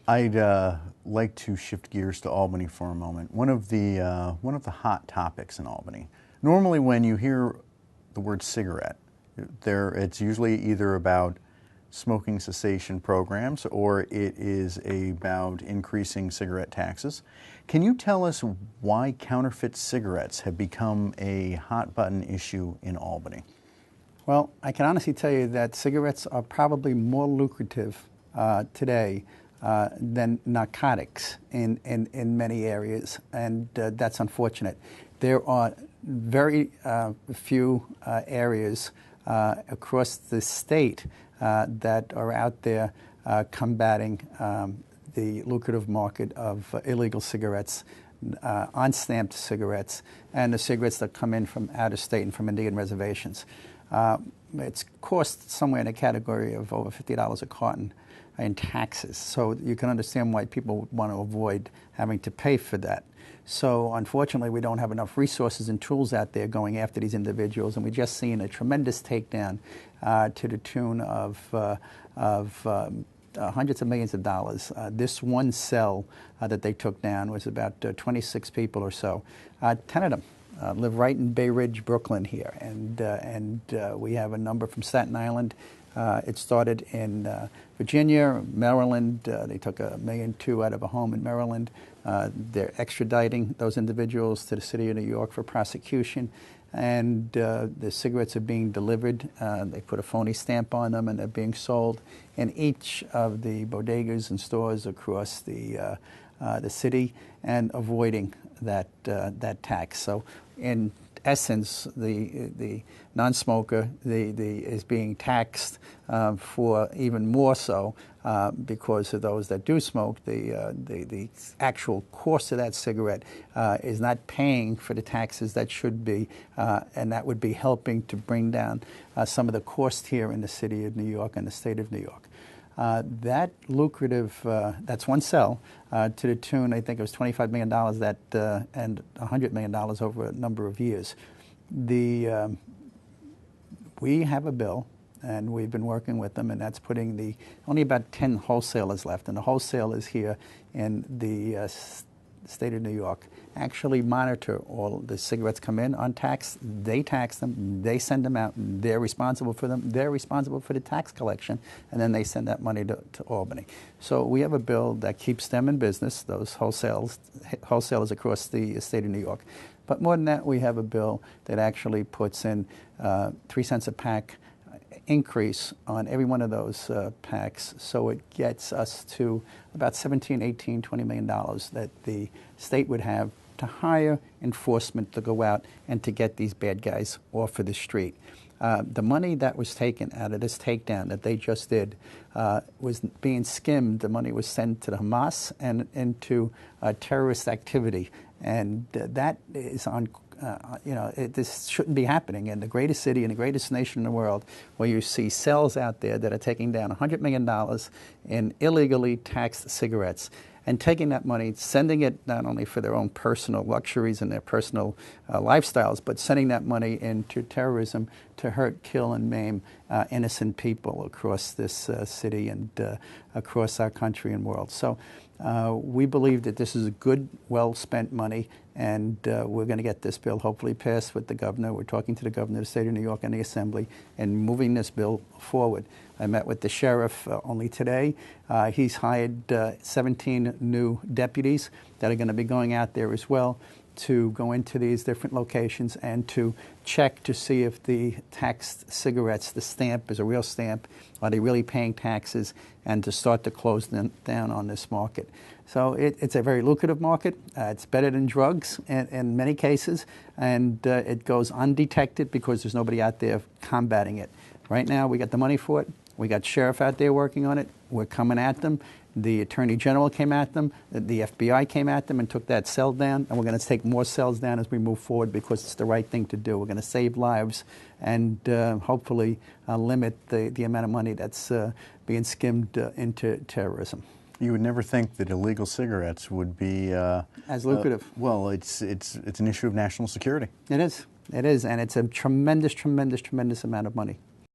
I'd like to shift gears to Albany for a moment. One of the hot topics in Albany. Normally, when you hear the word cigarette, it's usually either about smoking cessation programs or it is about increasing cigarette taxes. Can you tell us why counterfeit cigarettes have become a hot button issue in Albany? Well, I can honestly tell you that cigarettes are probably more lucrative today than narcotics in many areas, and that's unfortunate. There are very few areas across the state that are out there combating the lucrative market of illegal cigarettes, unstamped cigarettes, and the cigarettes that come in from out of state and from Indian reservations. It's cost somewhere in the category of over $50 a carton in taxes. So you can understand why people want to avoid having to pay for that. So unfortunately, we don't have enough resources and tools out there going after these individuals, and we've just seen a tremendous takedown to the tune of hundreds of millions of dollars. This one cell that they took down was about 26 people or so. 10 of them live right in Bay Ridge, Brooklyn here, and we have a number from Staten Island. It started in Virginia, Maryland. They took $1.2 million out of a home in Maryland. They're extraditing those individuals to the city of New York for prosecution, and the cigarettes are being delivered. They put a phony stamp on them, and they're being sold in each of the bodegas and stores across the city, and avoiding that tax. So, in essence, the non-smoker is being taxed for even more so because of those that do smoke. The actual cost of that cigarette is not paying for the taxes that should be, and that would be helping to bring down some of the cost here in the city of New York and the state of New York. That lucrative, that's one cell, to the tune, I think it was $25 million and $100 million over a number of years. We have a bill, and we've been working with them, and that's putting only about 10 wholesalers left, and the wholesalers here in the state of New York actually monitor all the cigarettes come in untaxed. They tax them, they send them out, they're responsible for them, they're responsible for the tax collection, and then they send that money to Albany. So we have a bill that keeps them in business, those wholesalers across the state of New York. But more than that, we have a bill that actually puts in 3 cents a pack increase on every one of those packs, so it gets us to about $17, $18, $20 million that the state would have to hire enforcement to go out and to get these bad guys off of the street. The money that was taken out of this takedown that they just did was being skimmed. The money was sent to the Hamas and into terrorist activity, and that is on. This shouldn't be happening in the greatest city and the greatest nation in the world, where you see cells out there that are taking down $100 million in illegally taxed cigarettes, and taking that money, sending it not only for their own personal luxuries and their personal lifestyles, but sending that money into terrorism to hurt, kill, and maim innocent people across this city and across our country and world. So we believe that this is a good, well-spent money, and we're going to get this bill hopefully passed with the governor. We're talking to the governor of the state of New York and the Assembly and moving this bill forward. I met with the sheriff only today. He's hired 17 new deputies that are going to be going out there as well to go into these different locations and to check to see if the taxed cigarettes, the stamp is a real stamp, are they really paying taxes, and to start to close them down on this market. So it's a very lucrative market. It's better than drugs in many cases, and it goes undetected because there's nobody out there combating it. Right now, we got the money for it. We got sheriff out there working on it. We're coming at them. The Attorney General came at them. The FBI came at them and took that cell down. And we're going to take more cells down as we move forward because it's the right thing to do. We're going to save lives and hopefully limit the amount of money that's being skimmed into terrorism. You would never think that illegal cigarettes would be as lucrative. Well, it's an issue of national security. It is. It is, and it's a tremendous, tremendous, tremendous amount of money.